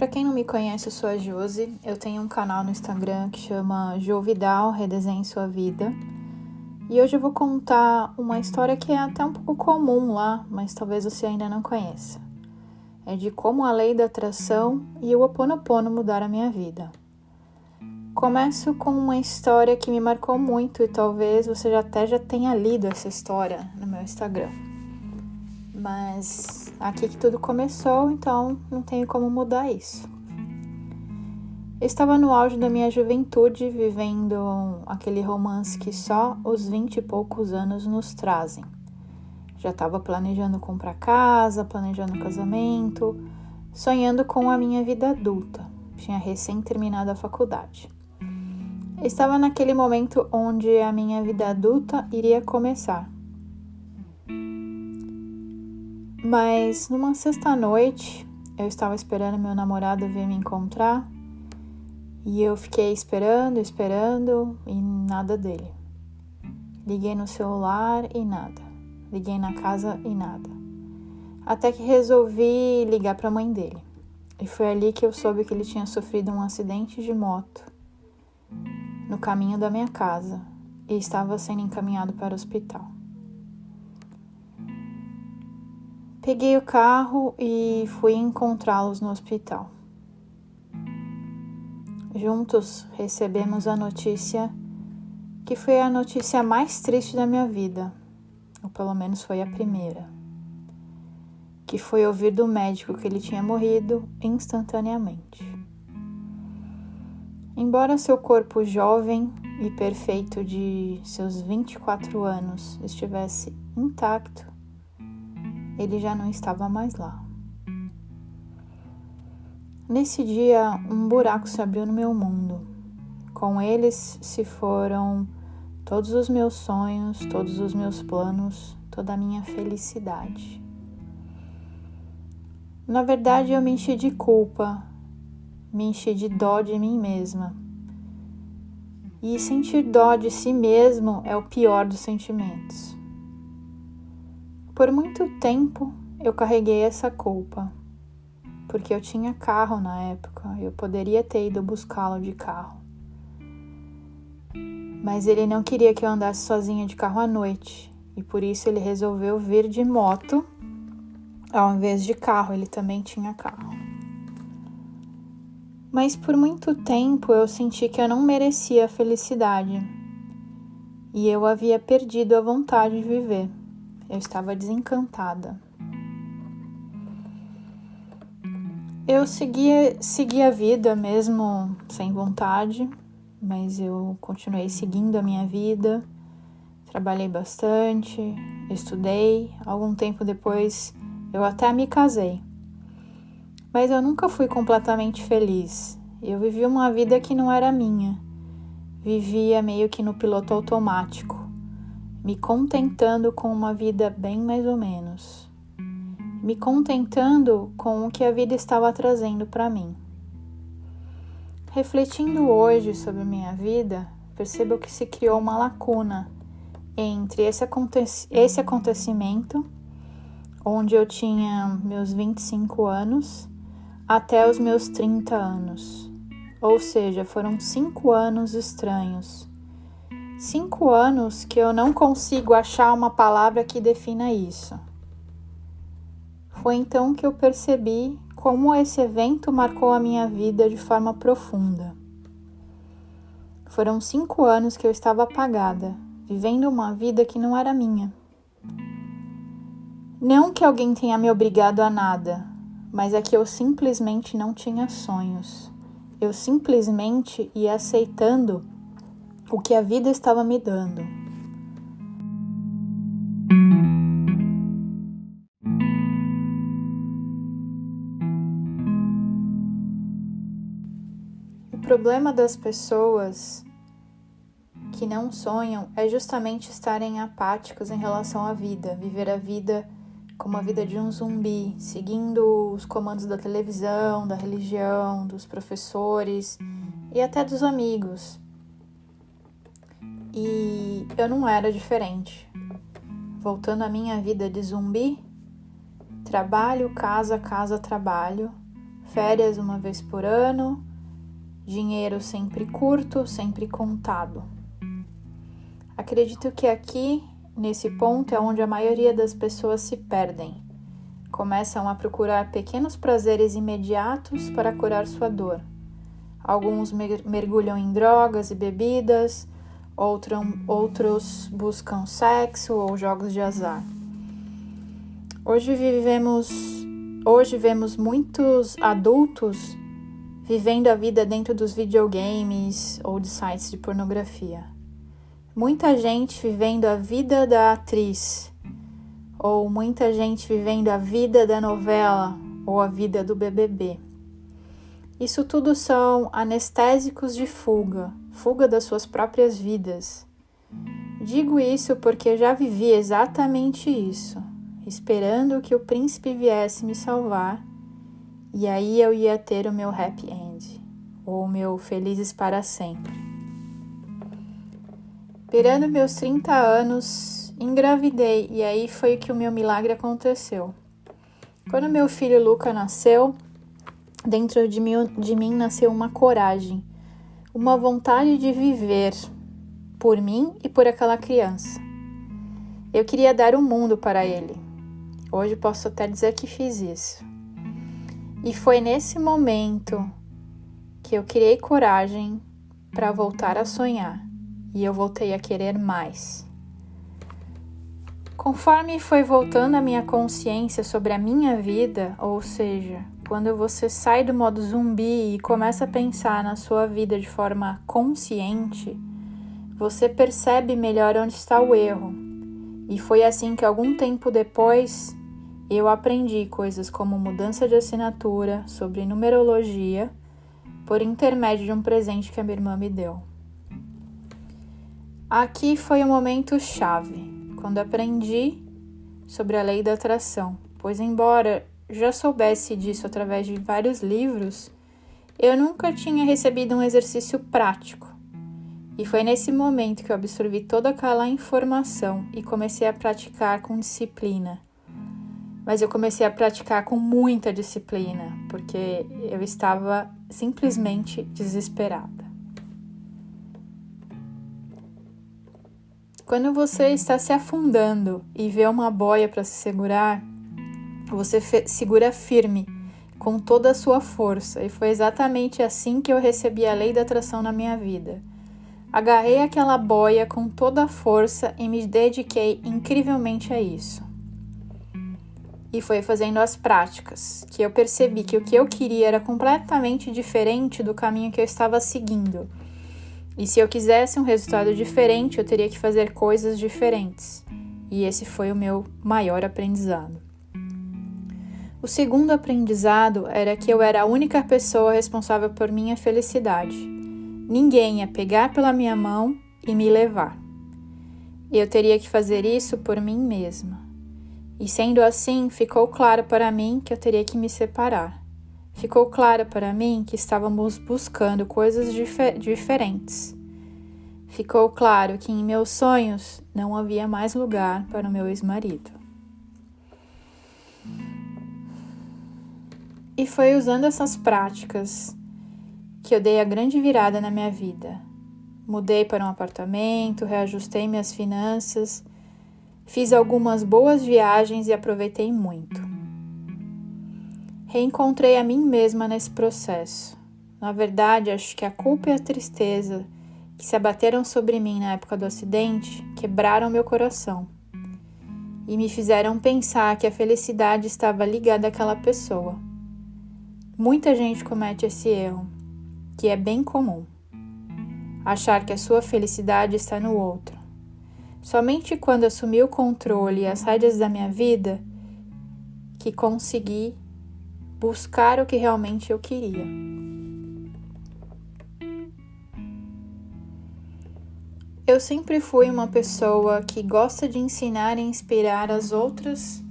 Pra quem não me conhece, eu sou a Josi. Eu tenho um canal no Instagram que chama Jovidal, Redesenhe Sua Vida. E hoje eu vou contar uma história que é até um pouco comum lá, mas talvez você ainda não conheça. É de como a lei da atração e o Ho'oponopono mudaram a minha vida. Começo com uma história que me marcou muito e talvez você já tenha lido essa história no meu Instagram. Mas aqui que tudo começou, então não tenho como mudar isso. Eu estava no auge da minha juventude, vivendo aquele romance que só os 20 e poucos anos nos trazem. Já estava planejando comprar casa, planejando casamento, sonhando com a minha vida adulta. Tinha recém terminado a faculdade. Estava naquele momento onde a minha vida adulta iria começar. Mas numa sexta-noite, eu estava esperando meu namorado vir me encontrar e eu fiquei esperando e nada dele. Liguei no celular e nada. Liguei na casa e nada. Até que resolvi ligar para a mãe dele. E foi ali que eu soube que ele tinha sofrido um acidente de moto no caminho da minha casa e estava sendo encaminhado para o hospital. Peguei o carro e fui encontrá-los no hospital. Juntos recebemos a notícia que foi a notícia mais triste da minha vida, ou pelo menos foi a primeira, que foi ouvir do médico que ele tinha morrido instantaneamente. Embora seu corpo jovem e perfeito de seus 24 anos estivesse intacto, ele já não estava mais lá. Nesse dia, um buraco se abriu no meu mundo. Com eles se foram todos os meus sonhos, todos os meus planos, toda a minha felicidade. Na verdade, eu me enchi de culpa, me enchi de dó de mim mesma. E sentir dó de si mesmo é o pior dos sentimentos. Por muito tempo, eu carreguei essa culpa, porque eu tinha carro na época, eu poderia ter ido buscá-lo de carro. Mas ele não queria que eu andasse sozinha de carro à noite, e por isso ele resolveu vir de moto, ao invés de carro, ele também tinha carro. Mas por muito tempo eu senti que eu não merecia a felicidade, e eu havia perdido a vontade de viver. Eu estava desencantada. Eu segui a vida mesmo sem vontade, mas eu continuei seguindo a minha vida. Trabalhei bastante, estudei. Algum tempo depois eu até me casei. Mas eu nunca fui completamente feliz. Eu vivi uma vida que não era minha. Vivia meio que no piloto automático, me contentando com uma vida bem mais ou menos. Me contentando com o que a vida estava trazendo para mim. Refletindo hoje sobre minha vida, percebo que se criou uma lacuna entre esse acontecimento, onde eu tinha meus 25 anos, até os meus 30 anos. Ou seja, foram 5 anos estranhos. 5 anos que eu não consigo achar uma palavra que defina isso. Foi então que eu percebi como esse evento marcou a minha vida de forma profunda. Foram 5 anos que eu estava apagada, vivendo uma vida que não era minha. Não que alguém tenha me obrigado a nada, mas é que eu simplesmente não tinha sonhos. Eu simplesmente ia aceitando o que a vida estava me dando. O problema das pessoas que não sonham é justamente estarem apáticas em relação à vida, viver a vida como a vida de um zumbi, seguindo os comandos da televisão, da religião, dos professores e até dos amigos. E eu não era diferente. Voltando à minha vida de zumbi, trabalho, casa, trabalho, férias uma vez por ano, dinheiro sempre curto, sempre contado. Acredito que aqui, nesse ponto, é onde a maioria das pessoas se perdem. Começam a procurar pequenos prazeres imediatos para curar sua dor. Alguns mergulham em drogas e bebidas, outros buscam sexo ou jogos de azar. Hoje vemos muitos adultos vivendo a vida dentro dos videogames ou de sites de pornografia. Muita gente vivendo a vida da atriz, ou muita gente vivendo a vida da novela ou a vida do BBB. Isso tudo são anestésicos de fuga das suas próprias vidas. Digo isso porque já vivi exatamente isso, esperando que o príncipe viesse me salvar, e aí eu ia ter o meu happy end, ou o meu felizes para sempre. Beirando meus 30 anos, engravidei, e aí foi que o meu milagre aconteceu. Quando meu filho Luca nasceu, dentro de mim nasceu uma coragem, uma vontade de viver por mim e por aquela criança. Eu queria dar o mundo para ele. Hoje posso até dizer que fiz isso. E foi nesse momento que eu criei coragem para voltar a sonhar. E eu voltei a querer mais. Conforme foi voltando a minha consciência sobre a minha vida, ou seja, quando você sai do modo zumbi e começa a pensar na sua vida de forma consciente, você percebe melhor onde está o erro. E foi assim que algum tempo depois, eu aprendi coisas como mudança de assinatura, sobre numerologia, por intermédio de um presente que a minha irmã me deu. Aqui foi o momento chave, quando aprendi sobre a lei da atração, pois embora já soubesse disso através de vários livros, eu nunca tinha recebido um exercício prático. E foi nesse momento que eu absorvi toda aquela informação e comecei a praticar com disciplina. Mas eu comecei a praticar com muita disciplina, porque eu estava simplesmente desesperada. Quando você está se afundando e vê uma boia para se segurar, você segura firme, com toda a sua força. E foi exatamente assim que eu recebi a lei da atração na minha vida. Agarrei aquela boia com toda a força e me dediquei incrivelmente a isso. E foi fazendo as práticas que eu percebi que o que eu queria era completamente diferente do caminho que eu estava seguindo. E se eu quisesse um resultado diferente, eu teria que fazer coisas diferentes. E esse foi o meu maior aprendizado. O segundo aprendizado era que eu era a única pessoa responsável por minha felicidade. Ninguém ia pegar pela minha mão e me levar. Eu teria que fazer isso por mim mesma. E sendo assim, ficou claro para mim que eu teria que me separar. Ficou claro para mim que estávamos buscando coisas diferentes. Ficou claro que em meus sonhos não havia mais lugar para o meu ex-marido. E foi usando essas práticas que eu dei a grande virada na minha vida. Mudei para um apartamento, reajustei minhas finanças, fiz algumas boas viagens e aproveitei muito. Reencontrei a mim mesma nesse processo. Na verdade, acho que a culpa e a tristeza que se abateram sobre mim na época do acidente quebraram meu coração e me fizeram pensar que a felicidade estava ligada àquela pessoa. Muita gente comete esse erro, que é bem comum. Achar que a sua felicidade está no outro. Somente quando assumi o controle e as rédeas da minha vida que consegui buscar o que realmente eu queria. Eu sempre fui uma pessoa que gosta de ensinar e inspirar as outras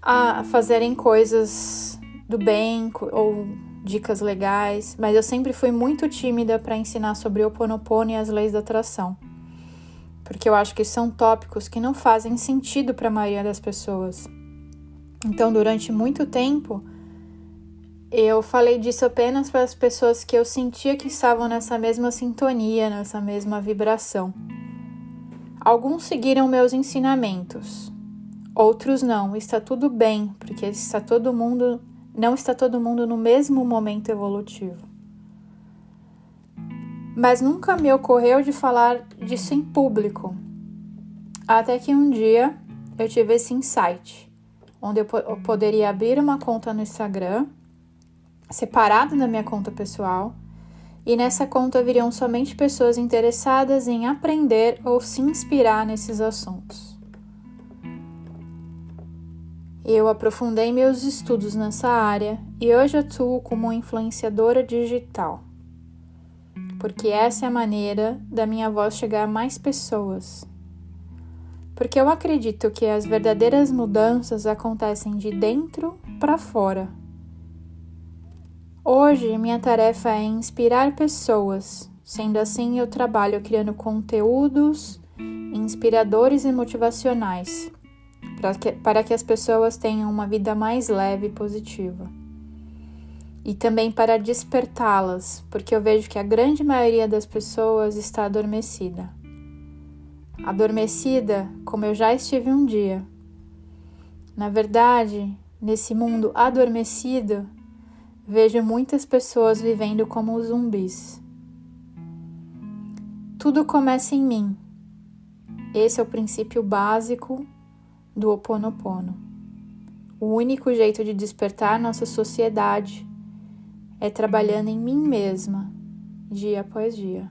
a fazerem coisas do bem ou dicas legais, mas eu sempre fui muito tímida para ensinar sobre o Ho'oponopono e as leis da atração, porque eu acho que são tópicos que não fazem sentido para a maioria das pessoas. Então, durante muito tempo, Eu falei disso apenas para as pessoas que eu sentia que estavam nessa mesma sintonia, nessa mesma vibração. Alguns seguiram meus ensinamentos, outros não. Está tudo bem, porque não está todo mundo no mesmo momento evolutivo. Mas nunca me ocorreu de falar disso em público. Até que um dia eu tive esse insight, onde eu poderia abrir uma conta no Instagram, separada da minha conta pessoal, e nessa conta viriam somente pessoas interessadas em aprender ou se inspirar nesses assuntos. Eu aprofundei meus estudos nessa área e hoje atuo como influenciadora digital, porque essa é a maneira da minha voz chegar a mais pessoas. Porque eu acredito que as verdadeiras mudanças acontecem de dentro para fora. Hoje, minha tarefa é inspirar pessoas. Sendo assim, eu trabalho criando conteúdos inspiradores e motivacionais para que as pessoas tenham uma vida mais leve e positiva. E também para despertá-las, porque eu vejo que a grande maioria das pessoas está adormecida. Adormecida como eu já estive um dia. Na verdade, nesse mundo adormecido, vejo muitas pessoas vivendo como zumbis. Tudo começa em mim. Esse é o princípio básico do Ho Oponopono. O único jeito de despertar nossa sociedade é trabalhando em mim mesma, dia após dia.